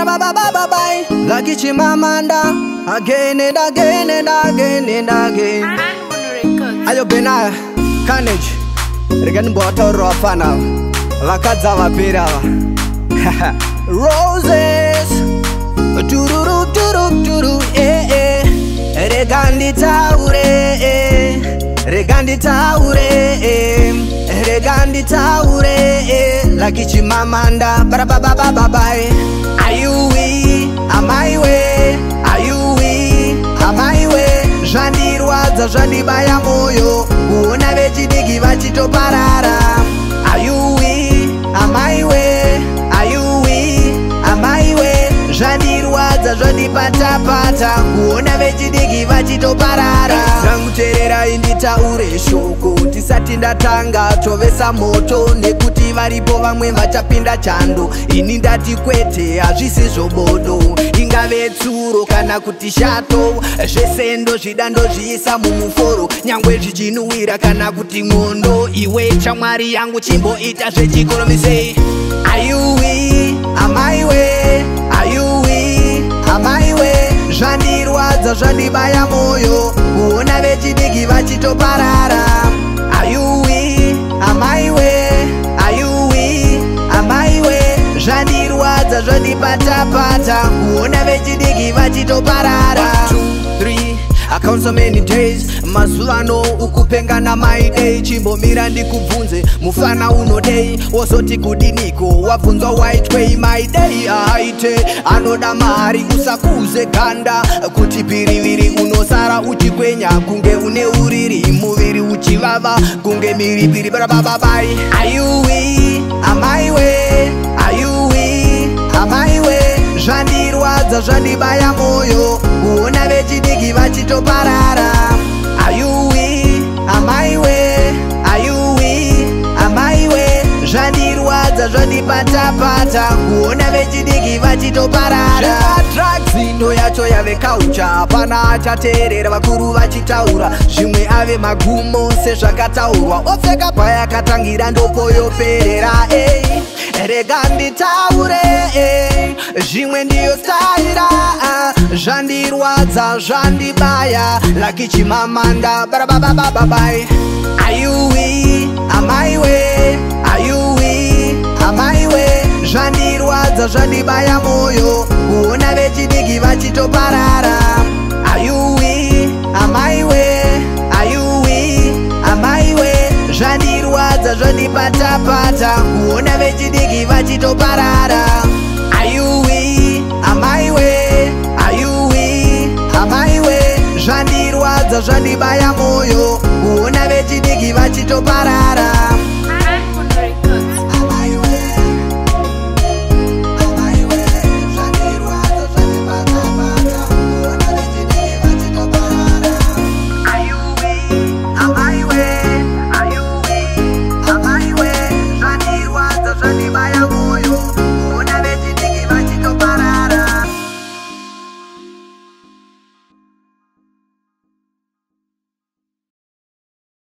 bye. Lucky Chimamanda, again and again and again and again. Ayo bena, Counage, regan bottle rofana, lakazava pira. Roses, tururu turu turu, regandi taure, regandi taure, regandi taure, Lucky Chimamanda, bye. Are you we? Am I way? Are you we? Am I way? Jandi rwadza jandi baya moyo, uona vechidiki vachitoparara. Are you we? Am I way? Are you we? Am I way? Jandi rwadza jandi pata pata, uona vechidiki vachitoparara. Zanguterera inditaure shoko, tisati ndatanga tovesa moto, nekuti varipo vamwe vachapinda chando. Ini ndati kwete hazvisi zvobodo, ingave tsuro kana kuti shato, zvesendo zvidando zviisa mumuforo, nyangwe zvichinhuhwira kana kuti mwondo. Iwe chamwari yangu chimboita zvechikoro misei. Are you we? Am I way? Are you we? Am I way? Zvandirwadza zvandibaya moyo, kuona vechidiki vachitoparara. Are you we? Am I way? Are you we? Am I way? Zvandirwadza zvandipata pata, kuona vechidiki vachitoparara. 1, 2, 3 I count so many days, mazuva no ukupengana my day. Chimbomira ndikubvunze mufana unodei, wozoti kudiniko wabvunzwa white way. My day aite anoda mari, usakuze ganda kuti piriviri unosara uchikwenya kunge une uriri, muviri uchivava kunge miripiri. Bye. Are you we? Am I way? Are you we? Am I way? Zvandirwadza zvandibaya moyo, kuona vechidiki vachitoparara. Are you we? Am I way? Are you we? Am I way? Zvandirwadza zvandipata pata, kuona vechidiki vachitoparara. Drugs ndo yacho yave kaucha, hapana achateerera vakuru vachitaura. Zvimwe ave magumo sezvakataurwa, opfeka payakatangira ndopo yoperera. Rega nditaure, zvimwe ndiyo staira, zvandirwadza zvandibaya. Lucky Chimamanda, bye. Are you we? Am I way? Are you we? Am I way? Zvandirwadza zvandibaya moyo, kuona vechidiki vachitoparara. Are you we? Am I way? Are you we? Am I way? Zvandirwadza zvandipata pata, kuona vechidiki vachitoparara. Are you we? Am I way? Are you we? Am I way? Zvandirwadza zvandibaya moyo, kuona vechidiki vachitoparara.